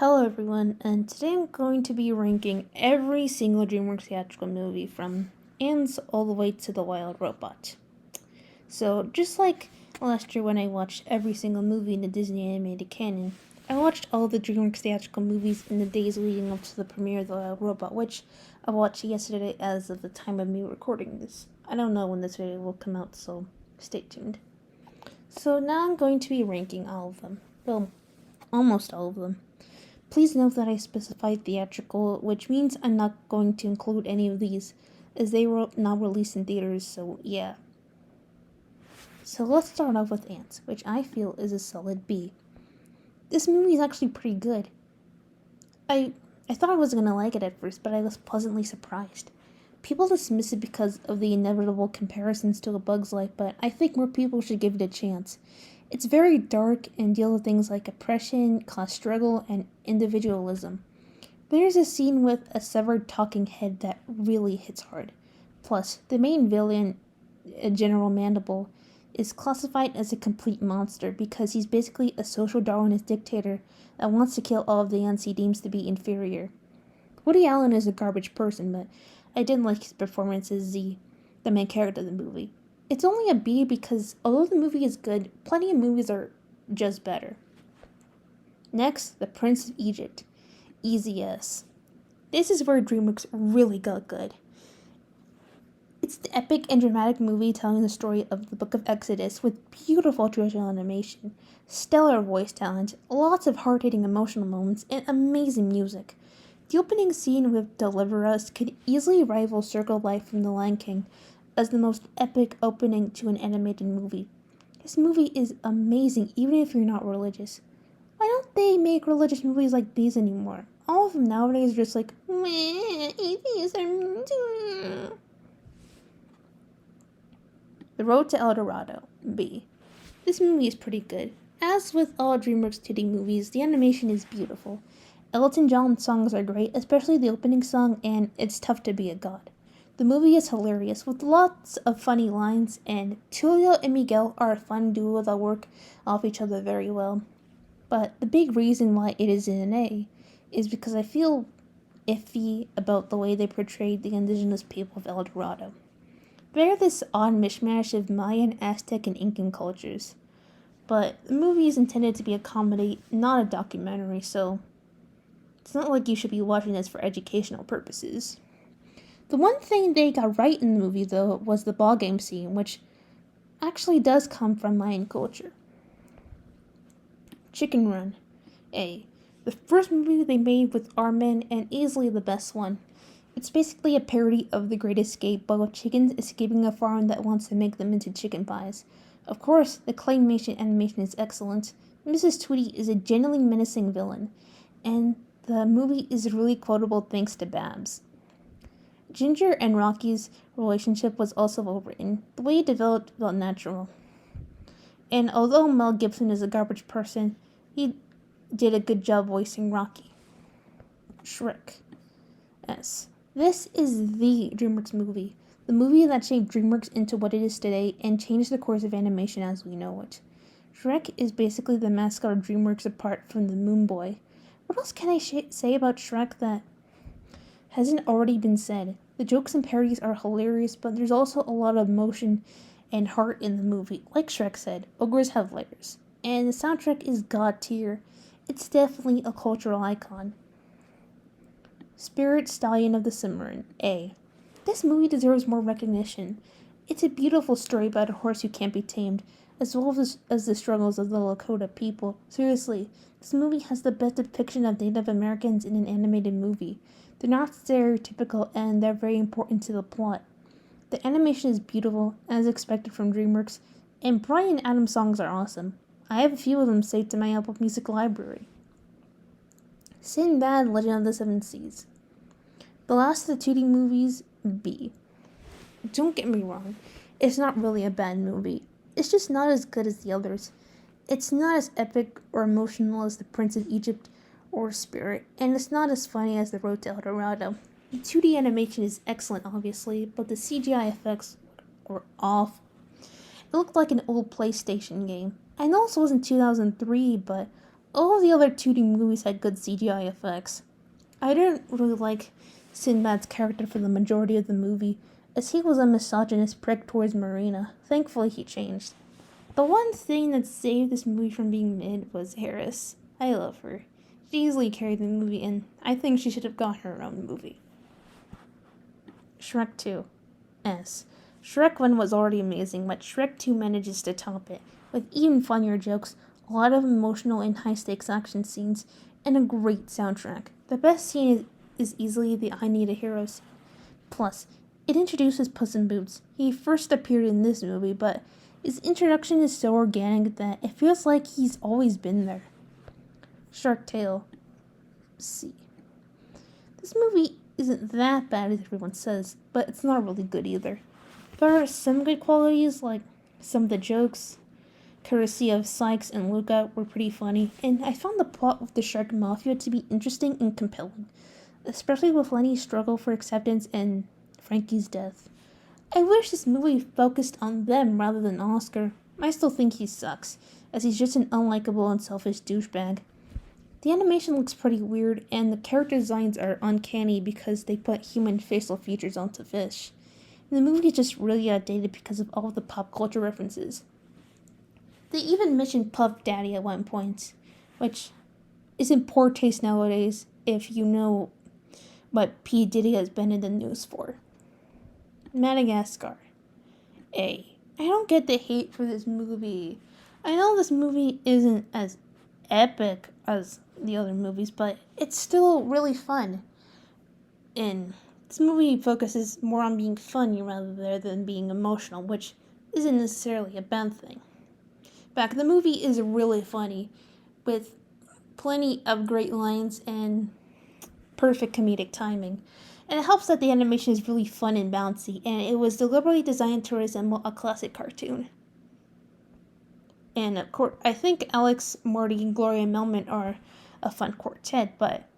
Hello everyone, and today I'm going to be ranking every single Dreamworks theatrical movie from Antz all the way to The Wild Robot. So, just like last year when I watched every single movie in the Disney animated canon, I watched all the Dreamworks theatrical movies in the days leading up to the premiere of The Wild Robot, which I watched yesterday as of the time of me recording this. I don't know when this video will come out, so stay tuned. So now I'm going to be ranking all of them. Well, almost all of them. Please note that I specified theatrical, which means I'm not going to include any of these, as they were not released in theaters, so yeah. So let's start off with Antz, which I feel is a solid B. This movie is actually pretty good. I thought I wasn't gonna like it at first, but I was pleasantly surprised. People dismiss it because of the inevitable comparisons to A Bug's Life, but I think more people should give it a chance. It's very dark and deals with things like oppression, class struggle, and individualism. There's a scene with a severed talking head that really hits hard. Plus, the main villain, General Mandible, is classified as a complete monster because he's basically a social Darwinist dictator that wants to kill all of the ants he deems to be inferior. Woody Allen is a garbage person, but I did like his performance as the main character of the movie. It's only a B because although the movie is good, plenty of movies are just better. Next, The Prince of Egypt. Easy S. This is where Dreamworks really got good. It's the epic and dramatic movie telling the story of the Book of Exodus with beautiful traditional animation, stellar voice talent, lots of hard-hitting emotional moments, and amazing music. The opening scene with Deliver Us could easily rival Circle Life from The Lion King as the most epic opening to an animated movie. This movie is amazing even if you're not religious. Why don't they make religious movies like these anymore? All of them nowadays are just like, meh, atheists are... The Road to El Dorado, B. This movie is pretty good. As with all Dreamworks 2D movies, the animation is beautiful. Elton John's songs are great, especially the opening song and It's Tough to Be a God. The movie is hilarious, with lots of funny lines, and Tulio and Miguel are a fun duo that work off each other very well. But the big reason why it is in an A is because I feel iffy about the way they portrayed the indigenous people of El Dorado. They're this odd mishmash of Mayan, Aztec, and Incan cultures. But the movie is intended to be a comedy, not a documentary, so it's not like you should be watching this for educational purposes. The one thing they got right in the movie, though, was the ballgame scene, which actually does come from Mayan culture. Chicken Run. A. The first movie they made with aardman and easily the best one. It's basically a parody of The Great Escape, but with chickens escaping a farm that wants to make them into chicken pies. Of course, the claymation animation is excellent. Mrs. Tweety is a genuinely menacing villain, and the movie is really quotable thanks to Babs. Ginger and Rocky's relationship was also well written. The way it developed felt natural. And although Mel Gibson is a garbage person, he did a good job voicing Rocky. Shrek. S. This is the Dreamworks movie. The movie that shaped Dreamworks into what it is today and changed the course of animation as we know it. Shrek is basically the mascot of Dreamworks apart from the Moon Boy. What else can I say about Shrek that hasn't already been said? The jokes and parodies are hilarious, but there's also a lot of emotion and heart in the movie. Like Shrek said, ogres have layers. And the soundtrack is god tier. It's definitely a cultural icon. Spirit Stallion of the Cimarron, A. This movie deserves more recognition. It's a beautiful story about a horse who can't be tamed, as well as the struggles of the Lakota people. Seriously, this movie has the best depiction of Native Americans in an animated movie. They're not stereotypical, and they're very important to the plot. The animation is beautiful, as expected from Dreamworks, and Bryan Adams songs are awesome. I have a few of them saved to my Apple Music library. Sinbad, Legend of the Seven Seas. The last of the 2D movies, B. Don't get me wrong, it's not really a bad movie. It's just not as good as the others. It's not as epic or emotional as The Prince of Egypt or Spirit, and it's not as funny as The Road to El Dorado. The 2D animation is excellent, obviously, but the CGI effects were awful. It looked like an old PlayStation game. I know this wasn't 2003, but All the other 2D movies had good CGI effects. I didn't really like Sinbad's character for the majority of the movie, as he was a misogynist prick towards Marina. Thankfully, he changed. The one thing that saved this movie from being mid was Harris. I love her. She easily carried the movie, and I think she should have got her own movie. Shrek 2. S. Shrek 1 was already amazing, but Shrek 2 manages to top it, with even funnier jokes, a lot of emotional and high-stakes action scenes, and a great soundtrack. The best scene is easily the I Need a Hero scene. Plus, it introduces Puss in Boots. He first appeared in this movie, but his introduction is so organic that it feels like he's always been there. Shark Tale. C. This movie isn't that bad as everyone says, but it's not really good either. There are some good qualities, like some of the jokes, courtesy of Sykes and Luca, were pretty funny, and I found the plot with the Shark Mafia to be interesting and compelling, especially with Lenny's struggle for acceptance and Frankie's death. I wish this movie focused on them rather than Oscar. I still think he sucks, as he's just an unlikable and selfish douchebag. The animation looks pretty weird, and the character designs are uncanny because they put human facial features onto fish. And the movie is just really outdated because of all of the pop culture references. They even mentioned Puff Daddy at one point, which is in poor taste nowadays if you know what P. Diddy has been in the news for. Madagascar. A. I don't get the hate for this movie. I know this movie isn't as epic as the other movies, but it's still really fun. And this movie focuses more on being funny rather than being emotional, which isn't necessarily a bad thing. Back, the movie is really funny, with plenty of great lines and perfect comedic timing. And it helps that the animation is really fun and bouncy, and it was deliberately designed to resemble a classic cartoon. And of course, I think Alex, Morty, and Gloria Melman are a fun quartet, but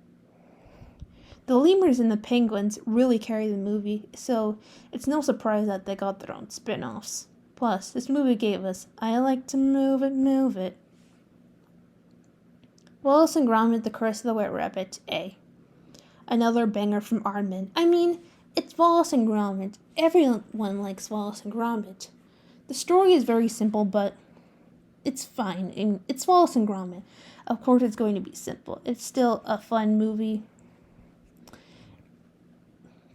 the lemurs and the penguins really carry the movie, so it's no surprise that they got their own spin-offs. Plus, this movie gave us I Like to Move It, Move It. Wallace and Gromit, The Curse of the Wet Rabbit, A. Another banger from Aardman. I mean, it's Wallace and Gromit. Everyone likes Wallace and Gromit. The story is very simple, but it's fine. And it's Wallace and Gromit. Of course, it's going to be simple. It's still a fun movie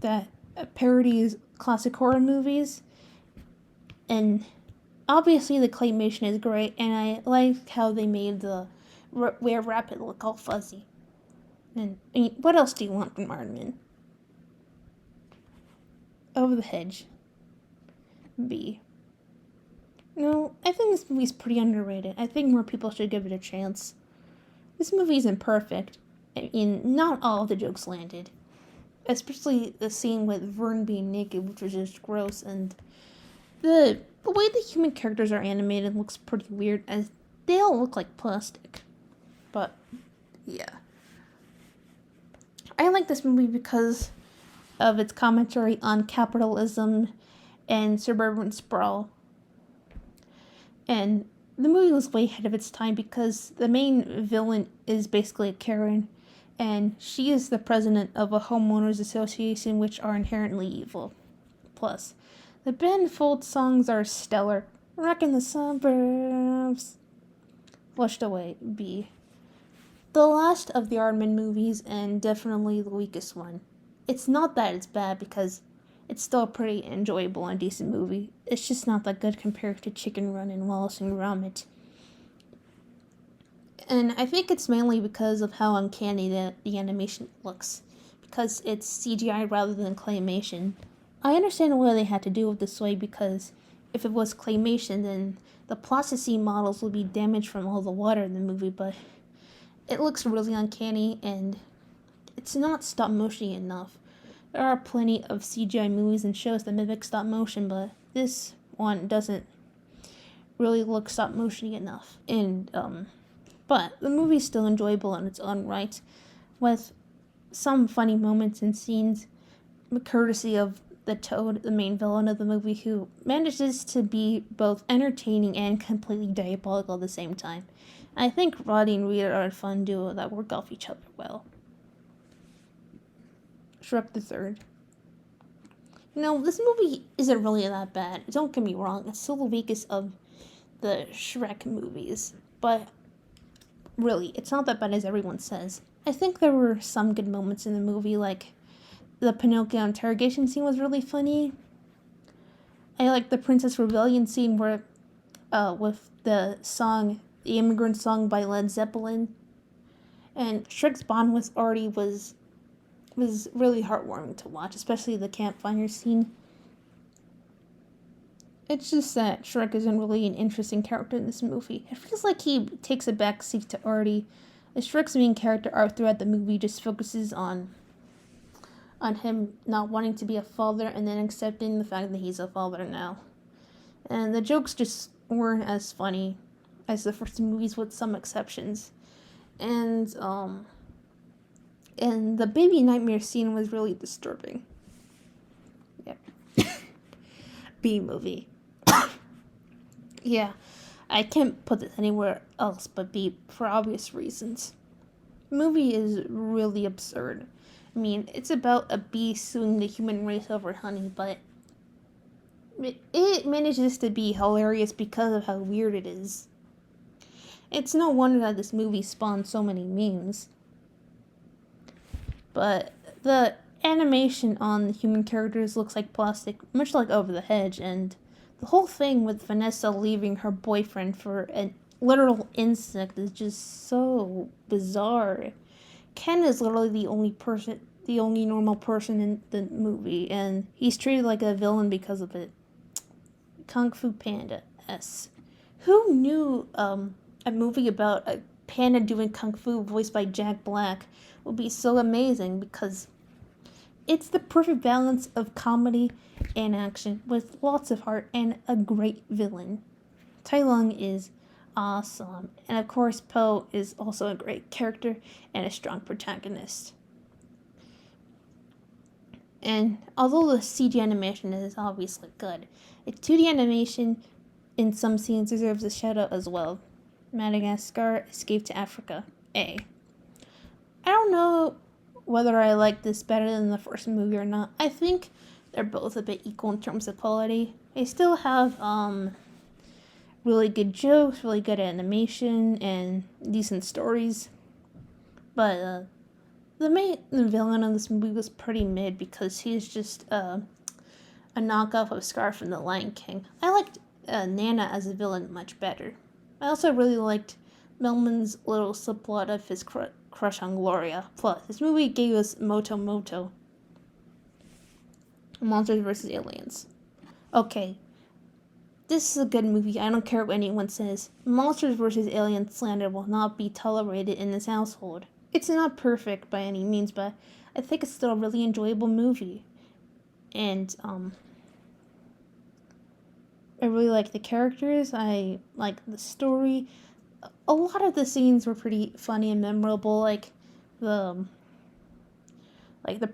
that parodies classic horror movies. And obviously, the claymation is great, and I like how they made the Were Rabbit look all fuzzy. And I mean, what else do you want from Aardman? Over the Hedge. B. No, I think this movie's pretty underrated. I think more people should give it a chance. This movie isn't perfect. I mean, not all of the jokes landed. Especially the scene with Vern being naked, which was just gross, and the way the human characters are animated looks pretty weird, as they all look like plastic. But, yeah. I like this movie because of its commentary on capitalism and suburban sprawl. And the movie was way ahead of its time because the main villain is basically a Karen, and she is the president of a homeowners association, which are inherently evil. Plus, the Ben Folds songs are stellar. Rockin' the suburbs. Flushed away, B. The last of the Aardman movies, and definitely the weakest one. It's not that it's bad, because it's still a pretty enjoyable and decent movie. It's just not that good compared to Chicken Run and Wallace and Gromit. And I think it's mainly because of how uncanny the animation looks, because it's CGI rather than claymation. I understand why they had to do it this way, because if it was claymation, then the plasticine models would be damaged from all the water in the movie, but it looks really uncanny, and it's not stop motion enough. There are plenty of CGI movies and shows that mimic stop motion, but this one doesn't really look stop motion enough. And but the movie's still enjoyable in its own right, with some funny moments and scenes, courtesy of the Toad, the main villain of the movie, who manages to be both entertaining and completely diabolical at the same time. I think Roddy and Rita are a fun duo that work off each other well. Shrek the Third. This movie isn't really that bad. Don't get me wrong, it's still the weakest of the Shrek movies, but really, it's not that bad as everyone says. I think there were some good moments in the movie, like the Pinocchio interrogation scene was really funny. I like the Princess Rebellion scene where, with the Immigrant Song by Led Zeppelin. And Shrek's bond with Artie was really heartwarming to watch, especially the campfire scene. It's just that Shrek isn't really an interesting character in this movie. It feels like he takes a backseat to Artie. Shrek's main character arc throughout the movie just focuses on him not wanting to be a father and then accepting the fact that he's a father now. And the jokes just weren't as funny as the first movies, with some exceptions. And the baby nightmare scene was really disturbing. Yep. B movie. Yeah, I can't put this anywhere else but B for obvious reasons. The movie is really absurd. I mean, it's about a bee suing the human race over honey, but it manages to be hilarious because of how weird it is. It's no wonder that this movie spawned so many memes. But the animation on the human characters looks like plastic, much like Over the Hedge, and the whole thing with Vanessa leaving her boyfriend for a literal insect is just so bizarre. Ken is literally the only normal person in the movie, and he's treated like a villain because of it. Kung Fu Panda S. Who knew a movie about a panda doing kung fu voiced by Jack Black would be so amazing, because it's the perfect balance of comedy and action with lots of heart and a great villain. Tai Lung is awesome, and of course Po is also a great character and a strong protagonist. And although the CG animation is obviously good, its 2D animation in some scenes deserves a shout out as well. Madagascar, Escape to Africa, A. I don't know whether I like this better than the first movie or not. I think they're both a bit equal in terms of quality. They still have really good jokes, really good animation, and decent stories. But the main villain of this movie was pretty mid, because he's just a knockoff of Scar from The Lion King. I liked Nana as a villain much better. I also really liked Melman's little subplot of his crush on Gloria. Plus, this movie gave us Moto Moto. Monsters vs. Aliens. Okay, this is a good movie. I don't care what anyone says. Monsters vs. Aliens slander will not be tolerated in this household. It's not perfect by any means, but I think it's still a really enjoyable movie. And, I really like the characters. I like the story. A lot of the scenes were pretty funny and memorable, like the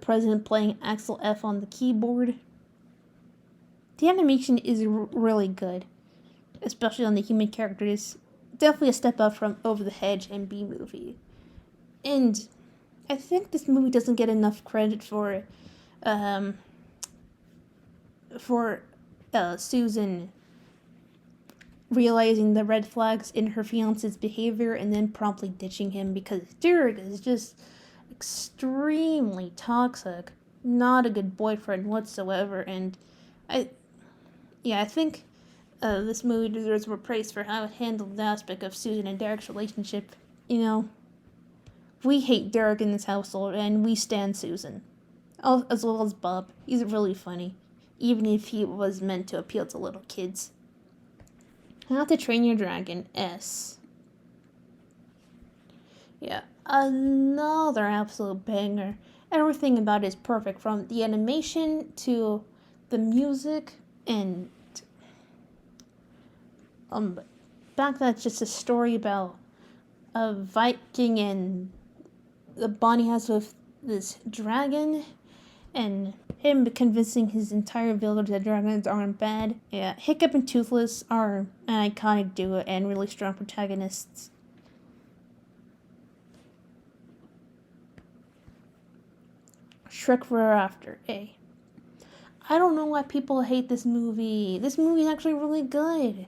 president playing Axel F on the keyboard. The animation is really good, especially on the human characters. Definitely a step up from Over the Hedge and B movie. And I think this movie doesn't get enough credit for Susan realizing the red flags in her fiance's behavior and then promptly ditching him, because Derek is just extremely toxic, not a good boyfriend whatsoever. And I think this movie deserves more praise for how it handled the aspect of Susan and Derek's relationship. We hate Derek in this household, and we stan Susan, as well as Bob. He's really funny, even if he was meant to appeal to little kids. How to Train Your Dragon S. Yeah, another absolute banger. Everything about it is perfect, from the animation to the music, and back that's just a story about a Viking and the bond he has with this dragon, and him convincing his entire village that dragons aren't bad. Yeah, Hiccup and Toothless are an iconic duo and really strong protagonists. Shrek Forever After, A. I don't know why people hate this movie. This movie is actually really good.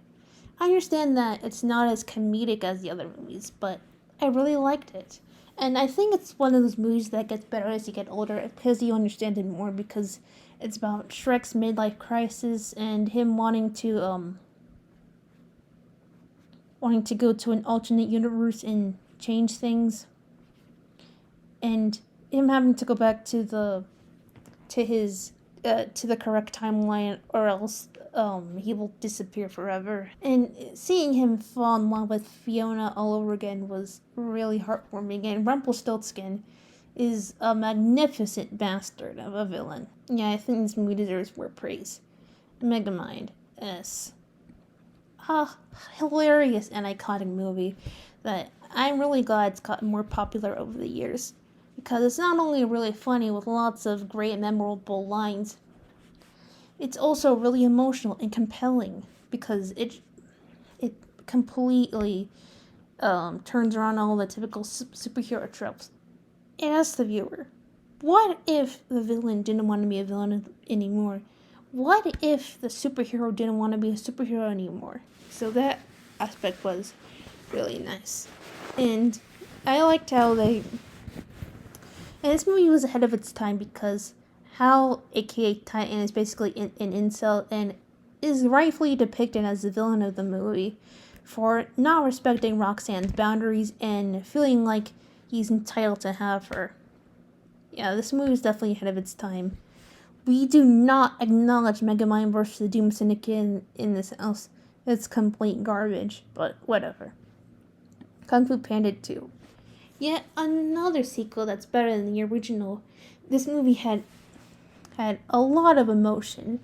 I understand that it's not as comedic as the other movies, but I really liked it. And I think it's one of those movies that gets better as you get older because you understand it more, because it's about Shrek's midlife crisis and him wanting to go to an alternate universe and change things, and him having to go back to the correct timeline, or else he will disappear forever. And seeing him fall in love with Fiona all over again was really heartwarming. And Rumpelstiltskin is a magnificent bastard of a villain. Yeah, I think this movie deserves more praise. Megamind, S. Hilarious and iconic movie that I'm really glad it's gotten more popular over the years, because it's not only really funny with lots of great memorable lines, it's also really emotional and compelling, because it completely turns around all the typical superhero tropes. It asks the viewer, what if the villain didn't want to be a villain anymore? What if the superhero didn't want to be a superhero anymore? So that aspect was really nice. And I liked how and this movie was ahead of its time, because Hal, aka Titan, is basically an incel and is rightfully depicted as the villain of the movie for not respecting Roxanne's boundaries and feeling like he's entitled to have her. Yeah, this movie is definitely ahead of its time. We do not acknowledge Megamind versus the Doom Syndicate in this house. It's complete garbage, but whatever. Kung Fu Panda 2. Yet another sequel that's better than the original. This movie had a lot of emotion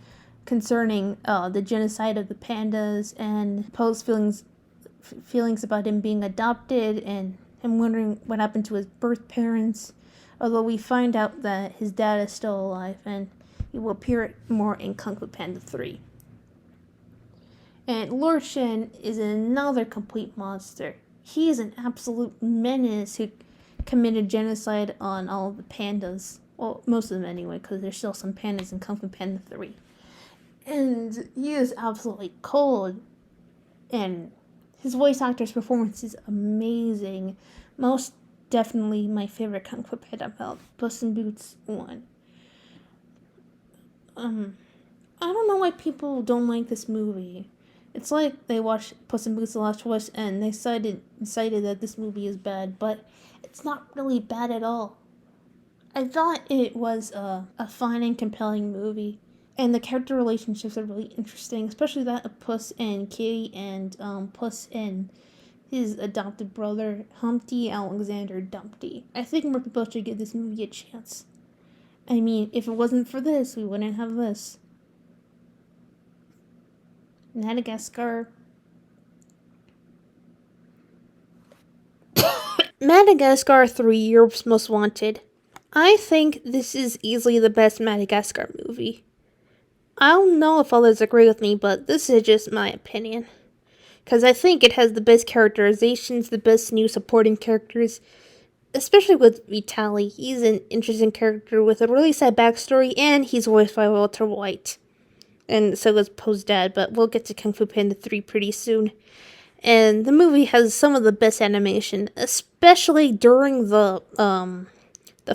concerning the genocide of the pandas, and Poe's feelings about him being adopted, and him wondering what happened to his birth parents, although we find out that his dad is still alive, and he will appear more in Kung Fu Panda 3. And Lord Shen is another complete monster. He is an absolute menace who committed genocide on all of the pandas. Well, most of them anyway, because there's still some pandas in Kung Fu Panda 3. And he is absolutely cold. And his voice actor's performance is amazing. Most definitely my favorite Kung Fu Panda film, Puss in Boots 1. I don't know why people don't like this movie. It's like they watched Puss in Boots the Last Choice and they decided that this movie is bad, but it's not really bad at all. I thought it was a fun and compelling movie, and the character relationships are really interesting, especially that of Puss and Kitty, and Puss and his adopted brother, Humpty Alexander Dumpty. I think more people should give this movie a chance. I mean, if it wasn't for this, we wouldn't have this. Madagascar. Madagascar 3, Europe's Most Wanted. I think this is easily the best Madagascar movie. I don't know if others agree with me, but this is just my opinion. Because I think it has the best characterizations, the best new supporting characters, especially with Vitaly. He's an interesting character with a really sad backstory, and he's voiced by Walter White. And so is Poe's dad, but we'll get to Kung Fu Panda 3 pretty soon. And the movie has some of the best animation, especially during the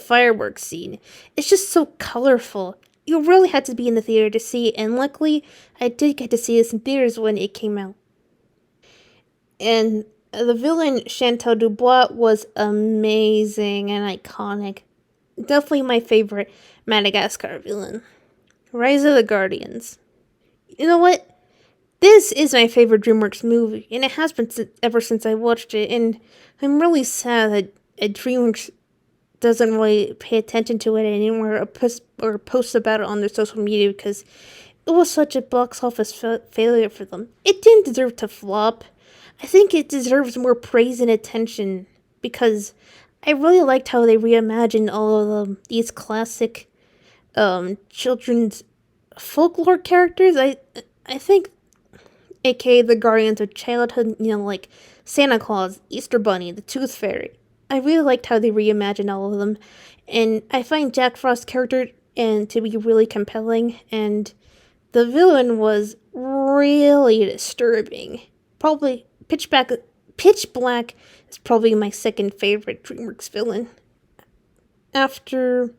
fireworks scene. It's just so colorful. You really had to be in the theater to see it, and luckily, I did get to see this in theaters when it came out. And the villain, Chantal Dubois, was amazing and iconic. Definitely my favorite Madagascar villain. Rise of the Guardians. You know what? This is my favorite Dreamworks movie, and it has been ever since I watched it, and I'm really sad that Dreamworks doesn't really pay attention to it anymore or post about it on their social media, because it was such a box office failure for them. It didn't deserve to flop. I think it deserves more praise and attention, because I really liked how they reimagined all of these classic children's folklore characters. I think, aka the guardians of childhood, like Santa Claus, Easter Bunny, the Tooth Fairy. I really liked how they reimagined all of them, and I find Jack Frost's character and to be really compelling, and the villain was really disturbing. Probably Pitch Black is probably my second favorite DreamWorks villain. After,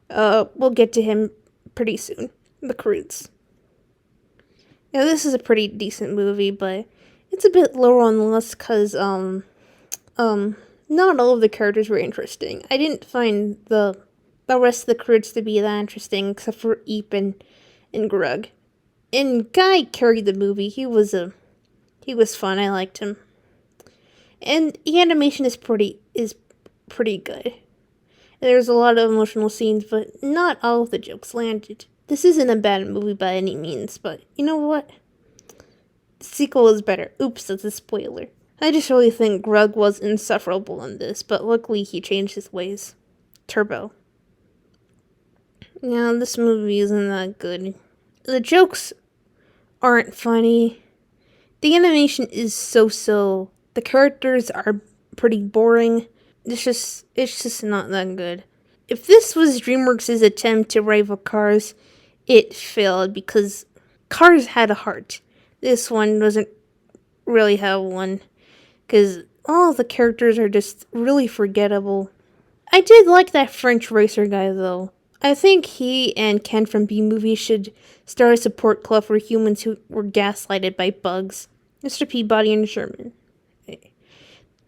we'll get to him pretty soon. The Croods. Now this is a pretty decent movie, but it's a bit lower on the list because, not all of the characters were interesting. I didn't find the rest of the Croods to be that interesting, except for Eep and Grug. And Guy carried the movie. He was fun. I liked him. And the animation is pretty good. There's a lot of emotional scenes, but not all of the jokes landed. This isn't a bad movie by any means, but you know what? The sequel is better. Oops, that's a spoiler. I just really think Grug was insufferable in this, but luckily he changed his ways. Turbo. Now, this movie isn't that good. The jokes aren't funny. The animation is so-so. The characters are pretty boring. It's just not that good. If this was DreamWorks' attempt to rival Cars, it failed because Cars had a heart. This one doesn't really have one, because all the characters are just really forgettable. I did like that French racer guy, though. I think he and Ken from B-Movie should start a support club for humans who were gaslighted by bugs. Mr. Peabody and Sherman.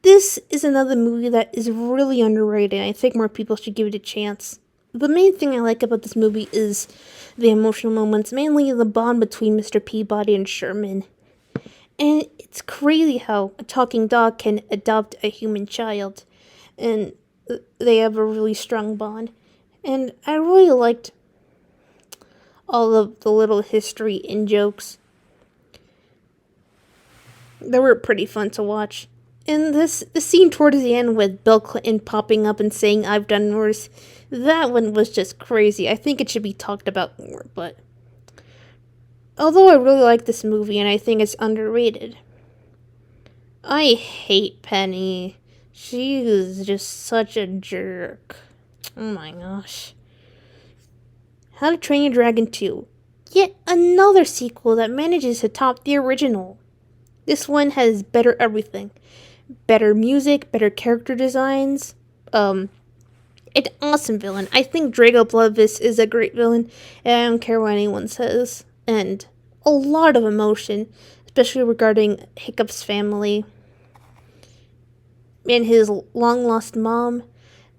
This is another movie that is really underrated. I think more people should give it a chance. The main thing I like about this movie is the emotional moments, mainly the bond between Mr. Peabody and Sherman. And it's crazy how a talking dog can adopt a human child, and they have a really strong bond. And I really liked all of the little history and jokes. They were pretty fun to watch. And the scene towards the end with Bill Clinton popping up and saying, "I've done worse," that one was just crazy. I think it should be talked about more, but although I really like this movie and I think it's underrated, I hate Penny. She is just such a jerk. Oh my gosh. How to Train Your Dragon 2. Yet another sequel that manages to top the original. This one has better everything. Better music, better character designs, an awesome villain. I think Drago Bloodvis is a great villain, and I don't care what anyone says. And a lot of emotion, especially regarding Hiccup's family and his long-lost mom.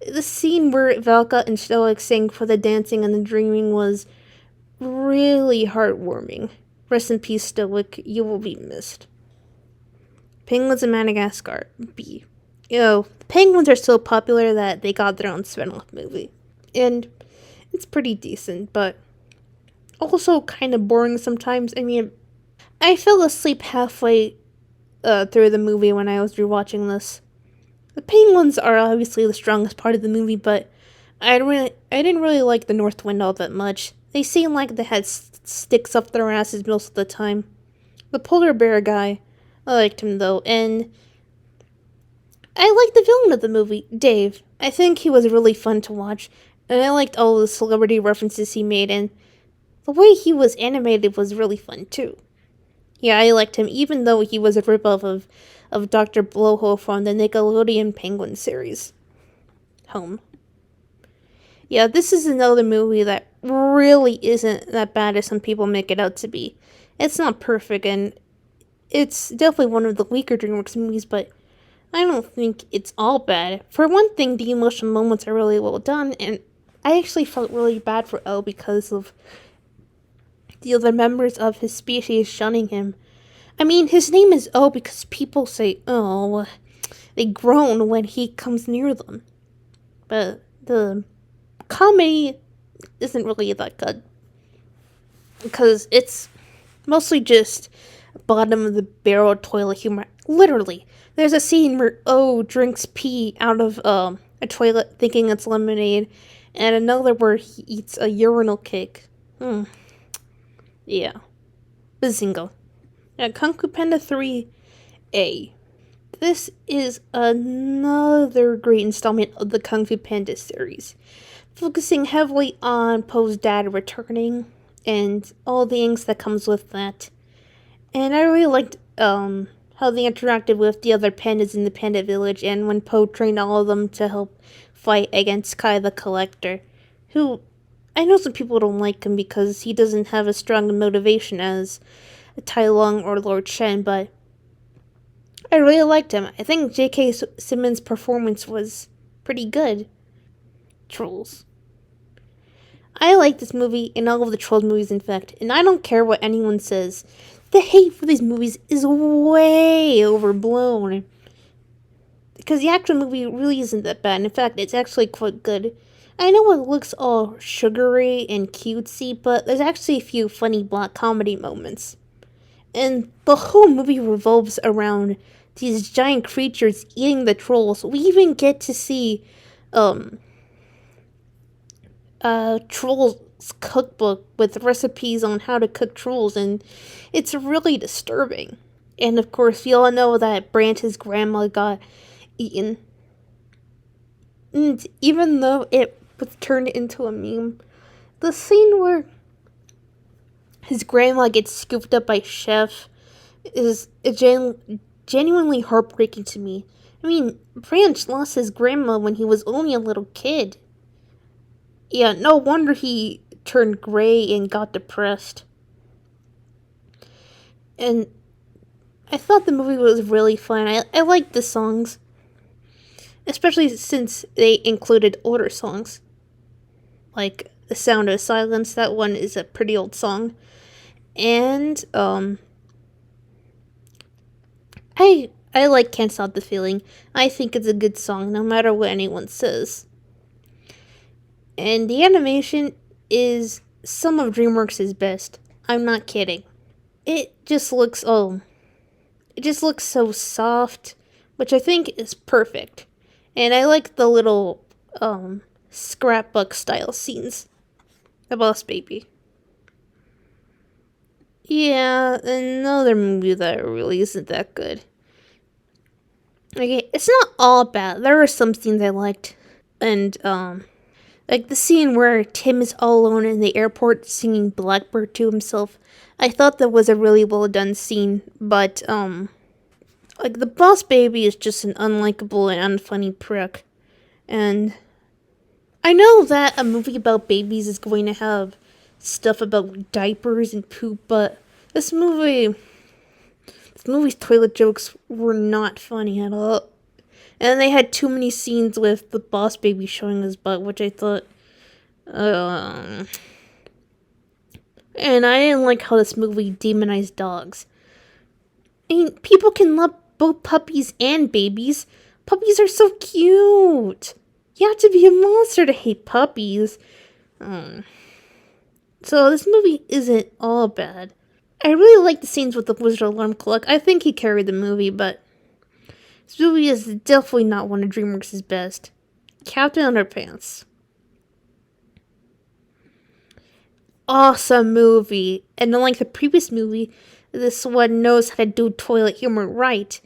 The scene where Valka and Stoic sang for the dancing and the dreaming was really heartwarming. Rest in peace, Stoic. You will be missed. Penguins in Madagascar. B. Penguins are so popular that they got their own spin-off movie. And it's pretty decent, but also kind of boring sometimes. I mean, I fell asleep halfway through the movie when I was rewatching this. The penguins are obviously the strongest part of the movie, but I didn't really like the North Wind all that much. They seem like they had sticks up their asses most of the time. The polar bear guy, I liked him though, and I liked the villain of the movie, Dave. I think he was really fun to watch, and I liked all the celebrity references he made, and the way he was animated was really fun too. Yeah, I liked him, even though he was a ripoff of Dr. Blowhole from the Nickelodeon Penguin series. Home. Yeah, this is another movie that really isn't that bad as some people make it out to be. It's not perfect, and it's definitely one of the weaker DreamWorks movies, but I don't think it's all bad. For one thing, the emotional moments are really well done, and I actually felt really bad for El because of the other members of his species shunning him. I mean, his name is O because people say, "Oh," they groan when he comes near them. But the comedy isn't really that good, because it's mostly just bottom of the barrel toilet humor. Literally, there's a scene where O drinks pee out of a toilet thinking it's lemonade, and another where he eats a urinal cake. Yeah. Bazingo. Now, Kung Fu Panda 3A. this is another great installment of the Kung Fu Panda series, focusing heavily on Po's dad returning and all the angst that comes with that. And I really liked how they interacted with the other pandas in the panda village, and when Po trained all of them to help fight against Kai the Collector, who I know some people don't like him because he doesn't have as strong a motivation as Tai Lung or Lord Shen, but I really liked him. I think J.K. Simmons' performance was pretty good. Trolls. I like this movie and all of the Trolls movies, in fact, and I don't care what anyone says. The hate for these movies is way overblown. Because the actual movie really isn't that bad. In fact, it's actually quite good. I know it looks all sugary and cutesy, but there's actually a few funny black comedy moments. And the whole movie revolves around these giant creatures eating the trolls. We even get to see Trolls cookbook with recipes on how to cook trolls, and it's really disturbing. And of course, we all know that Brant's grandma got eaten. And even though it was turned into a meme, the scene where his grandma gets scooped up by Chef is genuinely heartbreaking to me. I mean, Branch lost his grandma when he was only a little kid. Yeah, no wonder he turned gray and got depressed. And I thought the movie was really fun. I liked the songs, especially since they included older songs, like The Sound of Silence. That one is a pretty old song. And I like Can't Stop the Feeling. I think it's a good song, no matter what anyone says. And the animation is some of DreamWorks' best. I'm not kidding. It just looks so soft, which I think is perfect. And I like the little scrapbook style scenes. The Boss Baby. Yeah, another movie that really isn't that good. Okay, it's not all bad. There are some scenes I liked. And like the scene where Tim is all alone in the airport singing Blackbird to himself. I thought that was a really well done scene, but like the Boss Baby is just an unlikable and unfunny prick. And I know that a movie about babies is going to have stuff about diapers and poop, but this movie's toilet jokes were not funny at all. And they had too many scenes with the Boss Baby showing his butt, which I thought, and I didn't like how this movie demonized dogs. I mean, people can love both puppies and babies. Puppies are so cute. You have to be a monster to hate puppies. So this movie isn't all bad. I really like the scenes with the Wizard Alarm Clock. I think he carried the movie, but this movie is definitely not one of DreamWorks' best. Captain Underpants. Awesome movie. And unlike the previous movie, this one knows how to do toilet humor right.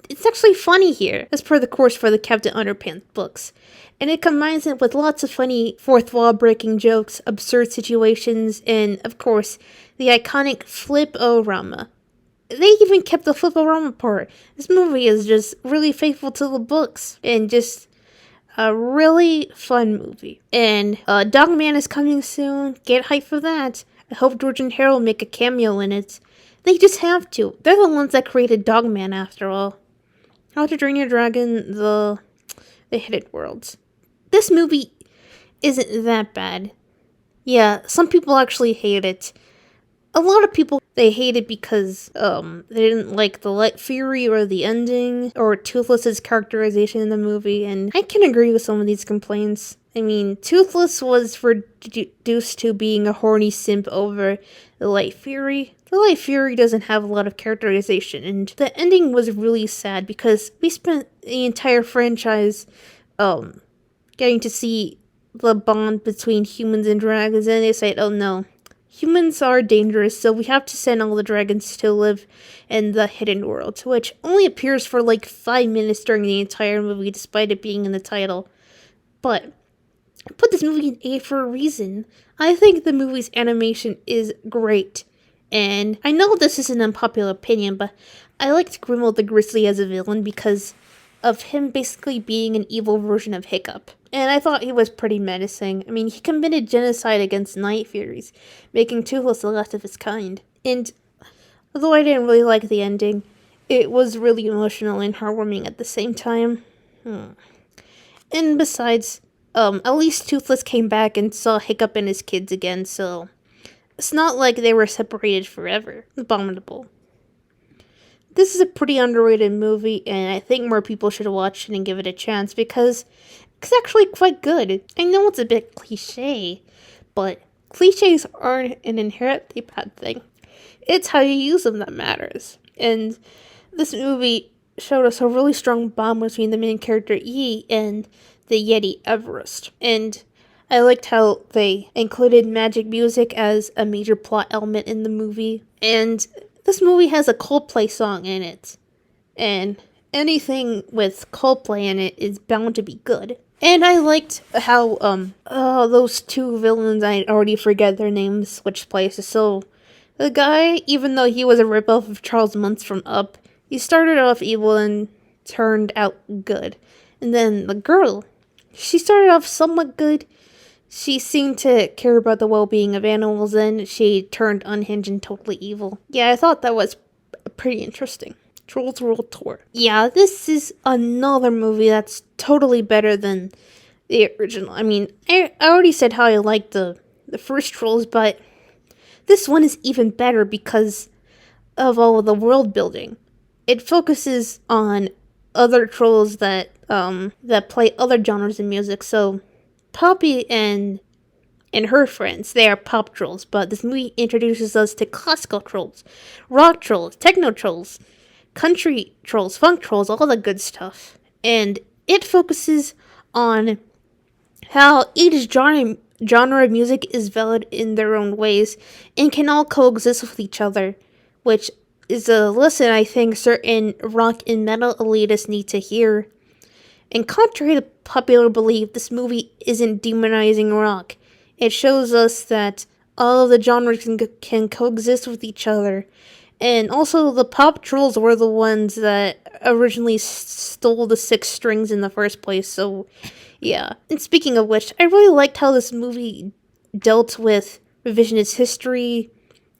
It's actually funny here, as per the course for the Captain Underpants books. And it combines it with lots of funny fourth wall breaking jokes, absurd situations, and, of course, the iconic Flip-O-Rama. They even kept the Flip-O-Rama part. This movie is just really faithful to the books, and just a really fun movie. And Dogman is coming soon. Get hyped for that. I hope George and Harold make a cameo in it. They just have to. They're the ones that created Dogman, after all. How to Train Your Dragon, the Hidden Worlds. This movie isn't that bad. Yeah, some people actually hate it. A lot of people, they hate it because they didn't like the Light Fury or the ending or Toothless's characterization in the movie, and I can agree with some of these complaints. I mean, Toothless was reduced to being a horny simp over the Light Fury. The Light Fury doesn't have a lot of characterization, and the ending was really sad because we spent the entire franchise getting to see the bond between humans and dragons, and they said, oh no, humans are dangerous, so we have to send all the dragons to live in the hidden world, which only appears for like 5 minutes during the entire movie, despite it being in the title. But I put this movie in A for a reason. I think the movie's animation is great. And I know this is an unpopular opinion, but I liked Grimmel the Grizzly as a villain because of him basically being an evil version of Hiccup. And I thought he was pretty menacing. I mean, he committed genocide against night fairies, making Toothless the last of his kind. And although I didn't really like the ending, it was really emotional and heartwarming at the same time. And besides, at least Toothless came back and saw Hiccup and his kids again, so it's not like they were separated forever. Abominable. This is a pretty underrated movie, and I think more people should watch it and give it a chance because it's actually quite good. I know it's a bit cliche, but cliches aren't an inherently bad thing. It's how you use them that matters. And this movie showed us a really strong bond between the main character Yi and the Yeti Everest. And I liked how they included magic music as a major plot element in the movie. And this movie has a Coldplay song in it. And anything with Coldplay in it is bound to be good. And I liked how, those two villains, I already forget their names, switched places. So, the guy, even though he was a ripoff of Charles Muntz from Up, he started off evil and turned out good. And then the girl, she started off somewhat good. She seemed to care about the well-being of animals, and she turned unhinged and totally evil. Yeah, I thought that was pretty interesting. Trolls World Tour. Yeah, this is another movie that's totally better than the original. I mean, I already said how I liked the first Trolls, but this one is even better because of all of the world building. It focuses on other trolls that play other genres of music. So Poppy and her friends, they are pop trolls, but this movie introduces us to classical trolls, rock trolls, techno trolls, country trolls, funk trolls, all the good stuff. And it focuses on how each genre of music is valid in their own ways and can all coexist with each other, which is a lesson I think certain rock and metal elitists need to hear. And contrary to popular belief, this movie isn't demonizing rock. It shows us that all of the genres can coexist with each other. And also, the pop trolls were the ones that originally stole the 6 strings in the first place, so yeah. And speaking of which, I really liked how this movie dealt with revisionist history,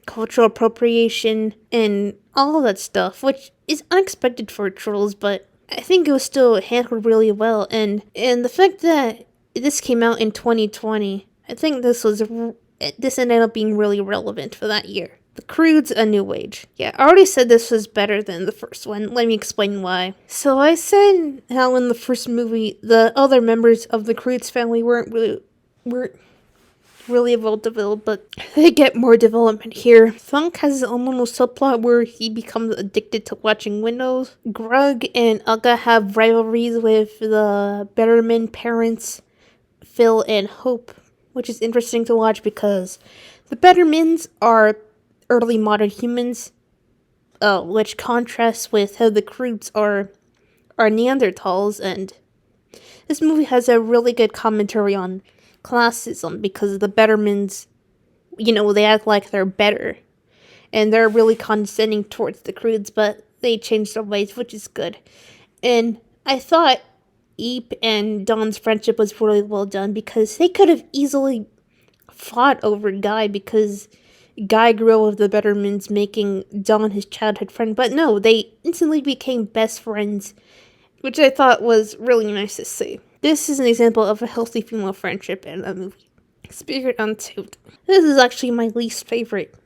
cultural appropriation, and all of that stuff, which is unexpected for trolls, but I think it was still handled really well. And the fact that this came out in 2020, I think this ended up being really relevant for that year. The Croods, A New Age. Yeah, I already said this was better than the first one. Let me explain why. So I said how in the first movie, the other members of the Croods family weren't really well developed, but they get more development here. Thunk has his own little subplot where he becomes addicted to watching windows. Grug and Uga have rivalries with the Betterman parents, Phil and Hope, which is interesting to watch because the Bettermans are early modern humans, which contrasts with how the Croods are Neanderthals, and this movie has a really good commentary on classism because the Bettermans, they act like they're better, and they're really condescending towards the Croods, but they change their ways, which is good. And I thought Eep and Don's friendship was really well done because they could have easily fought over Guy because Guy grew up with the Bettermans, making Don his childhood friend, but no, they instantly became best friends, which I thought was really nice to see. This is an example of a healthy female friendship in a movie. Spirit Untamed. This is actually my least favorite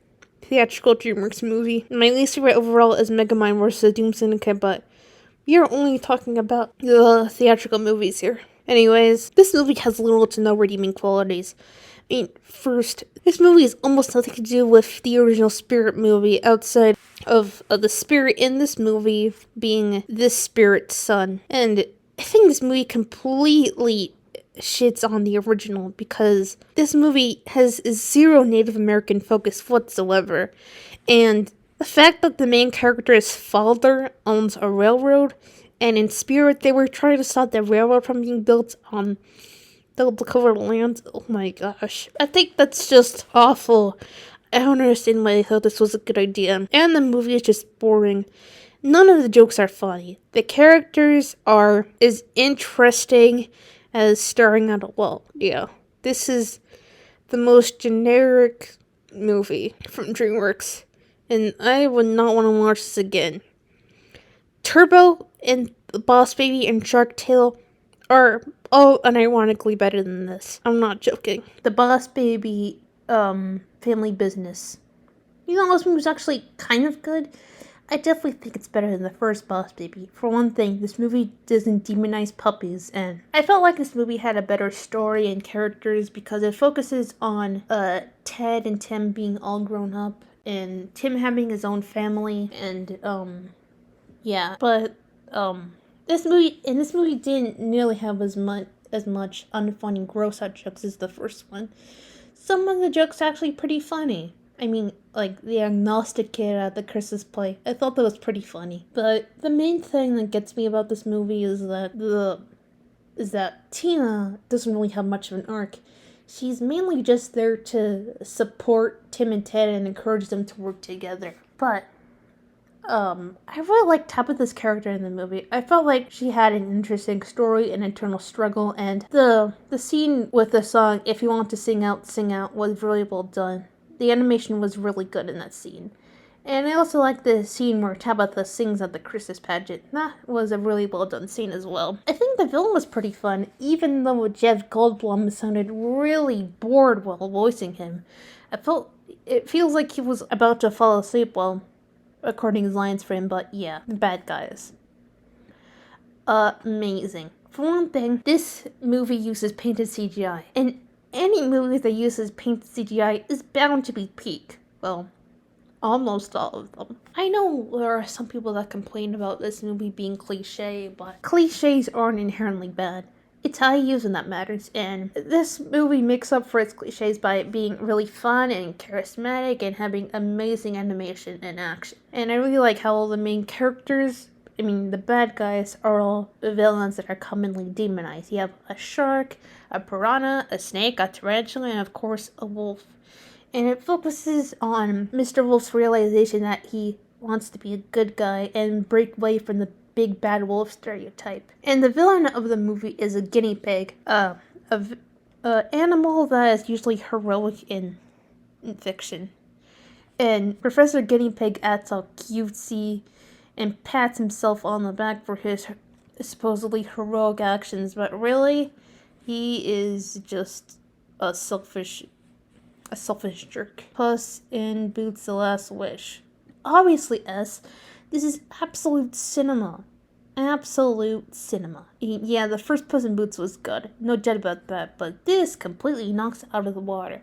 theatrical Dreamworks movie. My least favorite overall is Megamind vs. Doom Syndicate, but we are only talking about the theatrical movies here. Anyways, this movie has little to no redeeming qualities. I mean, first, this movie has almost nothing to do with the original Spirit movie outside of the spirit in this movie being this spirit's son. And I think this movie completely shits on the original because this movie has zero Native American focus whatsoever. And the fact that the main character's father owns a railroad, and in spirit they were trying to stop the railroad from being built on the covered land. Oh my gosh. I think that's just awful. I don't understand why they thought this was a good idea. And the movie is just boring. None of the jokes are funny. The characters are as interesting as staring at a wall. Yeah. This is the most generic movie from DreamWorks. And I would not want to watch this again. Turbo and the Boss Baby and Shark Tale are all unironically better than this. I'm not joking. The Boss Baby, Family Business. You know, this movie was actually kind of good. I definitely think it's better than the first Boss Baby. For one thing, this movie doesn't demonize puppies, and I felt like this movie had a better story and characters because it focuses on Ted and Tim being all grown up, and Tim having his own family, and yeah. But this movie didn't nearly have as much unfunny gross out jokes as the first one. Some of the jokes are actually pretty funny. I mean, like the agnostic kid at the Christmas play. I thought that was pretty funny. But the main thing that gets me about this movie is that Tina doesn't really have much of an arc. She's mainly just there to support Tim and Ted and encourage them to work together. But I really liked Tabitha's character in the movie. I felt like she had an interesting story and internal struggle, and the scene with the song "If You Want to Sing Out" was really well done. The animation was really good in that scene. And I also like the scene where Tabitha sings at the Christmas pageant. That was a really well done scene as well. I think the villain was pretty fun, even though Jeff Goldblum sounded really bored while voicing him. It feels like he was about to fall asleep while recording his lines for him, but yeah, the bad guys. Amazing. For one thing, this movie uses painted CGI, and any movie that uses painted CGI is bound to be peak. Well, almost all of them. I know there are some people that complain about this movie being cliche, but cliches aren't inherently bad. It's how you use them that matters, and this movie makes up for its cliches by being really fun and charismatic and having amazing animation and action. And I really like how all the main characters, the bad guys, are all villains that are commonly demonized. You have a shark, a piranha, a snake, a tarantula, and of course a wolf. And it focuses on Mr. Wolf's realization that he wants to be a good guy and break away from the big bad wolf stereotype. And the villain of the movie is a guinea pig, an animal that is usually heroic in fiction. And Professor Guinea Pig acts all cutesy and pats himself on the back for his supposedly heroic actions, but really, he is just a selfish jerk. Puss in Boots: The Last Wish. Obviously, this is absolute cinema. Absolute cinema. Yeah, the first Puss in Boots was good. No doubt about that. But this completely knocks it out of the water.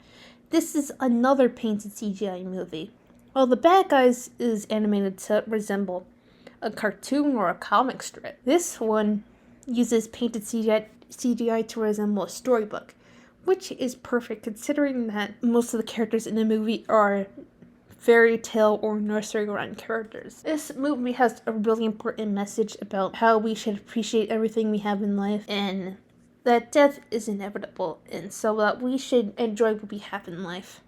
This is another painted CGI movie. While the bad guys is animated to resemble a cartoon or a comic strip, this one uses painted CGI to resemble a storybook, which is perfect considering that most of the characters in the movie are fairy tale or nursery rhyme characters. This movie has a really important message about how we should appreciate everything we have in life and that death is inevitable, and so that we should enjoy what we have in life.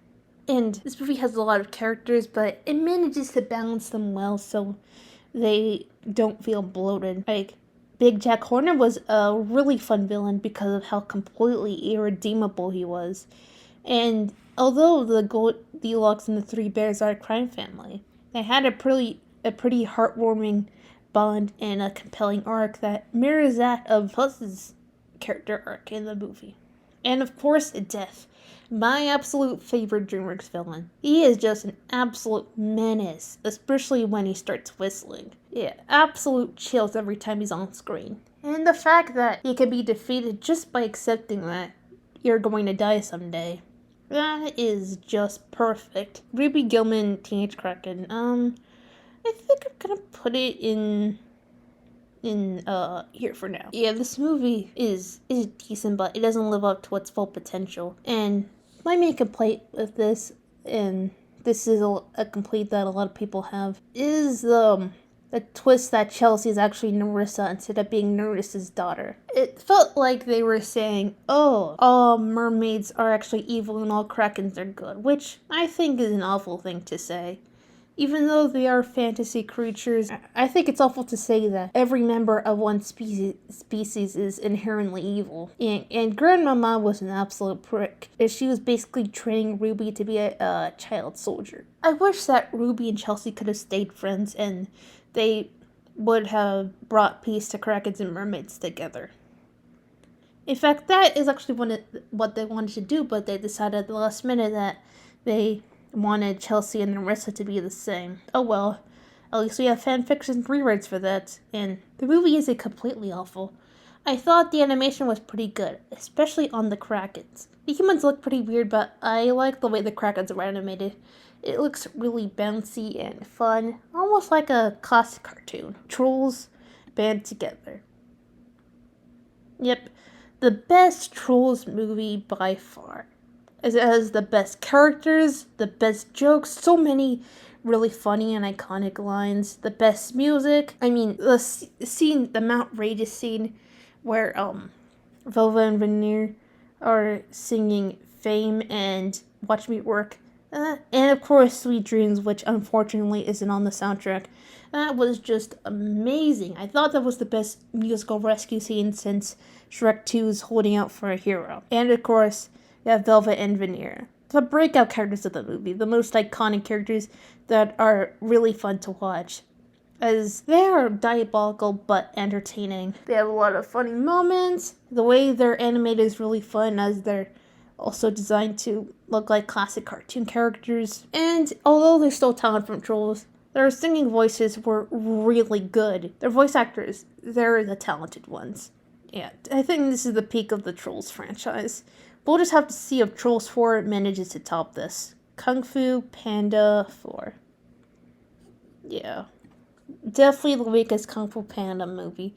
And this movie has a lot of characters, but it manages to balance them well so they don't feel bloated. Like, Big Jack Horner was a really fun villain because of how completely irredeemable he was. And although the Goldilocks and the Three Bears are a crime family, they had a pretty heartwarming bond and a compelling arc that mirrors that of Puss's character arc in the movie. And of course, Death, my absolute favorite DreamWorks villain. He is just an absolute menace, especially when he starts whistling. Yeah, absolute chills every time he's on screen. And the fact that he can be defeated just by accepting that you're going to die someday. That is just perfect. Ruby Gilman, Teenage Kraken. I think I'm gonna put it in in here for now. Yeah, this movie is decent, but it doesn't live up to its full potential. And my main complaint with this, and this is a complaint that a lot of people have, is the twist that Chelsea is actually Narissa instead of being Narissa's daughter. It felt like they were saying, oh, all mermaids are actually evil and all krakens are good, which I think is an awful thing to say. Even though they are fantasy creatures, I think it's awful to say that every member of one species is inherently evil. And Grandmama was an absolute prick. She was basically training Ruby to be a child soldier. I wish that Ruby and Chelsea could have stayed friends and they would have brought peace to krakens and mermaids together. In fact, that is actually what they wanted to do, but they decided at the last minute that they wanted Chelsea and Narissa to be the same. Oh well, at least we have fanfiction rewrites for that, and the movie isn't completely awful. I thought the animation was pretty good, especially on the krakens. The humans look pretty weird, but I like the way the krakens were animated. It looks really bouncy and fun, almost like a classic cartoon. Trolls band together. Yep, the best Trolls movie by far. It has the best characters, the best jokes, so many really funny and iconic lines, the best music. I mean, the Mount Rageous scene where Velva and Veneer are singing Fame and Watch Me Work. And of course, Sweet Dreams, which unfortunately isn't on the soundtrack. That was just amazing. I thought that was the best musical rescue scene since Shrek 2's Holding Out for a Hero. And of course, you have Velvet and Veneer, the breakout characters of the movie, the most iconic characters that are really fun to watch, as they are diabolical but entertaining. They have a lot of funny moments. The way they're animated is really fun, as they're also designed to look like classic cartoon characters. And although they stole talent from Trolls, their singing voices were really good. Their voice actors, they're the talented ones. Yeah, I think this is the peak of the Trolls franchise. We'll just have to see if Trolls 4 manages to top this. Kung Fu Panda 4. Yeah. Definitely the weakest Kung Fu Panda movie.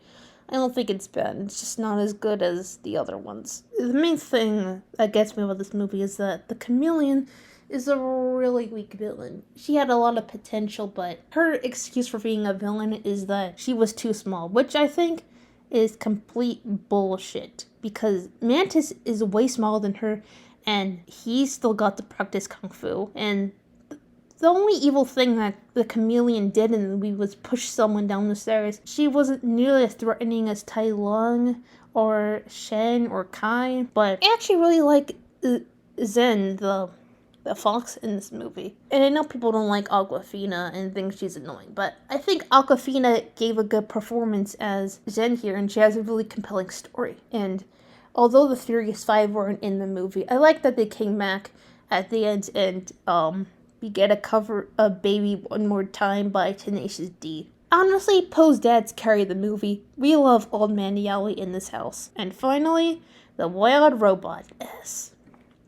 I don't think it's bad. It's just not as good as the other ones. The main thing that gets me about this movie is that the chameleon is a really weak villain. She had a lot of potential, but her excuse for being a villain is that she was too small, which I think is complete bullshit, because Mantis is way smaller than her and he still got to practice kung fu, and the only evil thing that the chameleon did in the movie was push someone down the stairs. She wasn't nearly as threatening as Tai Lung or Shen or Kai, but I actually really like Zen, the fox in this movie. And I know people don't like Aquafina and think she's annoying, but I think Aquafina gave a good performance as Zen here, and she has a really compelling story. And although the Furious Five weren't in the movie, I like that they came back at the end and we get a cover of Baby One More Time by Tenacious D. Honestly, Poe's dads carry the movie. We love Old Man Yowie in this house. And finally, The Wild Robot S.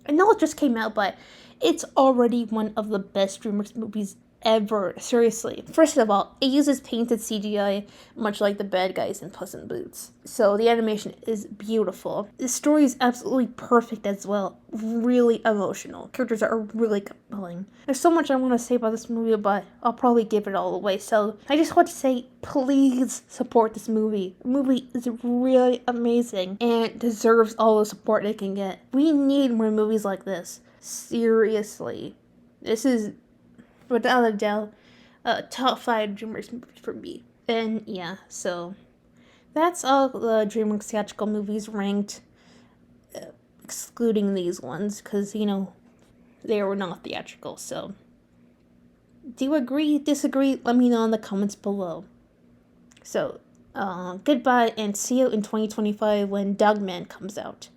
I know it just came out, but it's already one of the best Dreamworks movies ever. Seriously. First of all, it uses painted CGI, much like the bad guys in Puss in Boots. So the animation is beautiful. The story is absolutely perfect as well. Really emotional. Characters are really compelling. There's so much I want to say about this movie, but I'll probably give it all away. So I just want to say, please support this movie. The movie is really amazing and deserves all the support it can get. We need more movies like this. Seriously. This is, without a doubt, top 5 Dreamworks movies for me. And yeah, so that's all the Dreamworks theatrical movies ranked, excluding these ones, because, you know, they were not theatrical. So, do you agree, disagree? Let me know in the comments below. So, goodbye, and see you in 2025 when Dogman comes out.